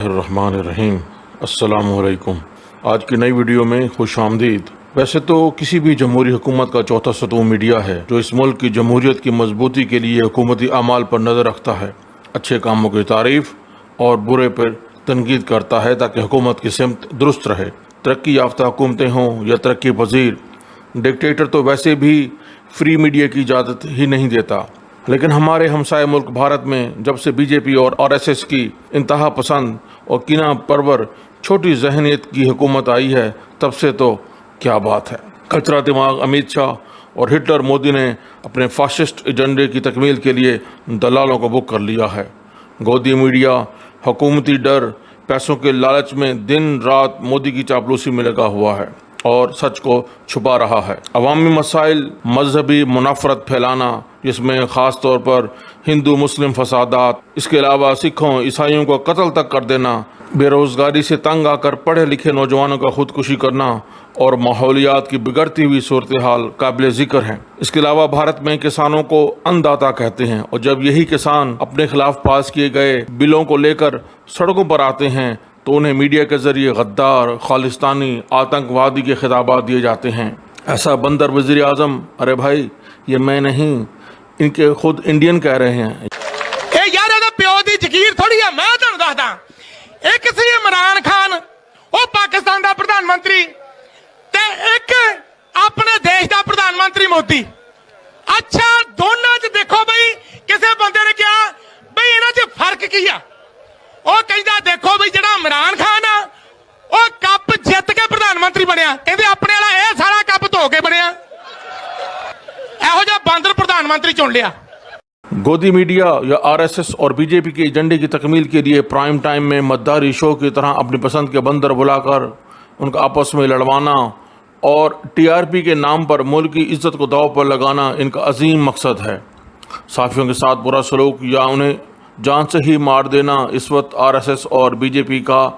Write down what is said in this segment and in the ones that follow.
الرحمن الرحیم، السلام علیکم۔ آج کی نئی ویڈیو میں خوش آمدید۔ ویسے تو کسی بھی جمہوری حکومت کا چوتھا ستون میڈیا ہے جو اس ملک کی جمہوریت کی مضبوطی کے لیے حکومتی اعمال پر نظر رکھتا ہے، اچھے کاموں کی تعریف اور برے پر تنقید کرتا ہے تاکہ حکومت کی سمت درست رہے۔ ترقی یافتہ حکومتیں ہوں یا ترقی پذیر، ڈکٹیٹر تو ویسے بھی فری میڈیا کی اجازت ہی نہیں دیتا، لیکن ہمارے ہمسائے ملک بھارت میں جب سے بی جے پی اور RSS کی انتہا پسند اور کینہ پرور چھوٹی ذہنیت کی حکومت آئی ہے، تب سے تو کیا بات ہے۔ کچرا دماغ امیت شاہ اور ہٹلر مودی نے اپنے فاشسٹ ایجنڈے کی تکمیل کے لیے دلالوں کو بک کر لیا ہے۔ گودی میڈیا حکومتی ڈر، پیسوں کے لالچ میں دن رات مودی کی چاپلوسی میں لگا ہوا ہے اور سچ کو چھپا رہا ہے۔ عوامی مسائل، مذہبی منافرت پھیلانا، جس میں خاص طور پر ہندو مسلم فسادات، اس کے علاوہ سکھوں عیسائیوں کو قتل تک کر دینا، بے روزگاری سے تنگ آ کر پڑھے لکھے نوجوانوں کا خودکشی کرنا اور ماحولیات کی بگڑتی ہوئی صورتحال قابل ذکر ہیں۔ اس کے علاوہ بھارت میں کسانوں کو ان داتا کہتے ہیں، اور جب یہی کسان اپنے خلاف پاس کیے گئے بلوں کو لے کر سڑکوں پر آتے ہیں تو انہیں میڈیا کے ذریعے غدار، خالستانی، آتنکوادی کے خطابات دیے جاتے ہیں۔ ایسا بندر وزیر اعظم، ارے بھائی یہ میں نہیں، ان کے خود انڈین کہہ رہے ہیں۔ اے یار دا پیو دی جگیر تھوڑی ہے، میں تانوں دسدا ایک سی عمران خان او پاکستان دا پردھان منتری تے ایک اپنے دیش دا پردھان منتری مودی۔ اچھا دونوں چ دیکھو بھئی کسے بندے نے کہا بھئی انہاں چ فرق کی ہے؟ او کہندا دیکھو بھئی جڑا عمران خان آ او کپ جیت کے پردھان منتری بنیا، کہندے اپنے والا اے سارا کپ دھو کے بنیا، ایہو جہا باندر پردھان منتری چن لیا۔ گودی میڈیا یا RSS اور بی جے پی کے ایجنڈے کی تکمیل کے لیے پرائم ٹائم میں مداری شو کی طرح اپنی پسند کے بندر بلا کر ان کا آپس میں لڑوانا اور TRP کے نام پر ملک کی عزت کو داؤ پر لگانا ان کا عظیم مقصد ہے۔ صحافیوں کے ساتھ برا سلوک یا انہیں جان سے ہی مار دینا اس وقت RSS اور بی جے پی کا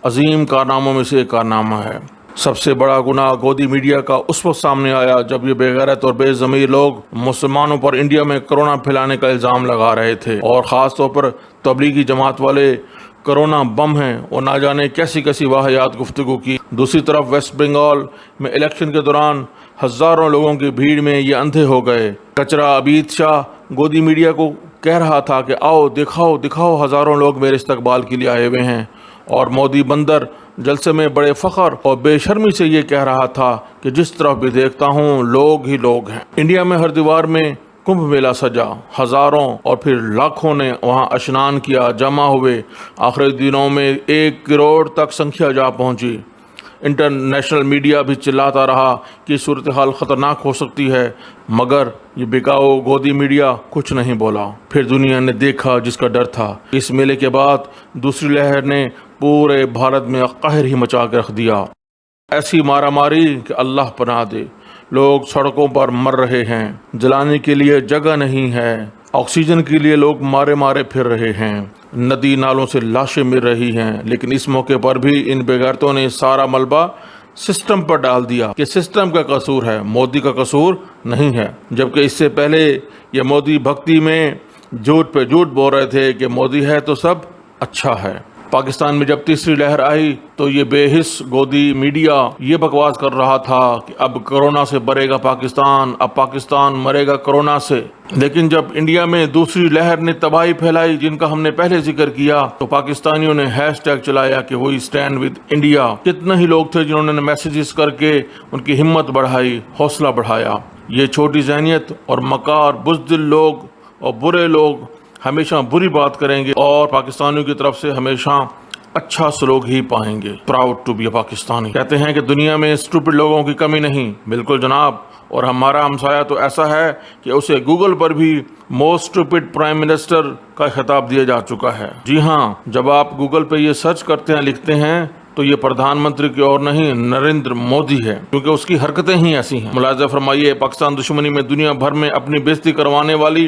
عظیم کارناموں میں سے ایک کارنامہ ہے۔ سب سے بڑا گناہ گودی میڈیا کا اس وقت سامنے آیا جب یہ بے غیرت اور بے ضمیر لوگ مسلمانوں پر انڈیا میں کرونا پھیلانے کا الزام لگا رہے تھے، اور خاص طور پر تبلیغی جماعت والے کرونا بم ہیں اور نہ جانے کیسی کیسی واہیات گفتگو کی۔ دوسری طرف ویسٹ بنگال میں الیکشن کے دوران ہزاروں لوگوں کی بھیڑ میں یہ اندھے ہو گئے۔ کچرا امیت شاہ گودی میڈیا کو کہہ رہا تھا کہ آؤ دکھاؤ دکھاؤ، ہزاروں لوگ میرے استقبال کے لیے آئے ہوئے ہیں، اور مودی بندر جلسے میں بڑے فخر اور بے شرمی سے یہ کہہ رہا تھا کہ جس طرف بھی دیکھتا ہوں لوگ ہی لوگ ہیں۔ انڈیا میں ہر دیوار میں کمبھ میلہ سجا، ہزاروں اور پھر لاکھوں نے وہاں اشنان کیا، جمع ہوئے۔ آخری دنوں میں 1 کروڑ تک سنکھیا جا پہنچی۔ انٹرنیشنل میڈیا بھی چلاتا رہا کہ صورتحال خطرناک ہو سکتی ہے، مگر یہ بکاؤ گودی میڈیا کچھ نہیں بولا۔ پھر دنیا نے دیکھا جس کا ڈر تھا۔ اس میلے کے بعد دوسری لہر نے پورے بھارت میں قہر ہی مچا کے رکھ دیا۔ ایسی مارا ماری کہ اللہ پناہ دے، لوگ سڑکوں پر مر رہے ہیں، جلانے کے لیے جگہ نہیں ہے، آکسیجن کے لیے لوگ مارے مارے پھر رہے ہیں، ندی نالوں سے لاشیں مل رہی ہیں۔ لیکن اس موقع پر بھی ان بے غیرتوں نے سارا ملبہ سسٹم پر ڈال دیا کہ سسٹم کا قصور ہے، مودی کا قصور نہیں ہے، جبکہ اس سے پہلے یہ مودی بھکتی میں جھوٹ پہ جھوٹ بول رہے تھے کہ مودی ہے تو سب اچھا ہے۔ پاکستان میں جب تیسری لہر آئی تو یہ بے حس گودی میڈیا یہ بکواس کر رہا تھا کہ اب کرونا سے مرے گا پاکستان، اب پاکستان مرے گا کرونا سے۔ لیکن جب انڈیا میں دوسری لہر نے تباہی پھیلائی جن کا ہم نے پہلے ذکر کیا، تو پاکستانیوں نے #ٹیگ چلایا کہ وہی اسٹینڈ ود انڈیا۔ کتنے ہی لوگ تھے جنہوں نے میسیجز کر کے ان کی ہمت بڑھائی، حوصلہ بڑھایا۔ یہ چھوٹی ذہنیت اور مکار بزدل لوگ اور برے لوگ ہمیشہ بری بات کریں گے اور پاکستانیوں کی طرف سے ہمیشہ اچھا سلوک ہی پائیں گے۔ پراؤڈ ٹو بی اے پاکستانی۔ کہتے ہیں کہ دنیا میں اسٹوپڈ لوگوں کی کمی نہیں، بالکل جناب، اور ہمارا ہمسایہ تو ایسا ہے کہ اسے گوگل پر بھی موسٹ اسٹوپڈ پرائم منسٹر کا خطاب دیا جا چکا ہے۔ جی ہاں، جب آپ گوگل پہ یہ سرچ کرتے ہیں، لکھتے ہیں، تو یہ پردھان منتری کی اور نہیں نریندر مودی ہے، کیونکہ اس کی حرکتیں ہی ایسی ہیں۔ ملاحظہ فرمائیے، پاکستان دشمنی میں دنیا بھر میں اپنی بےزتی کروانے والی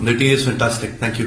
The tea is fantastic. Thank you.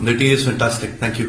The tea is fantastic. Thank you.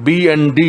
BND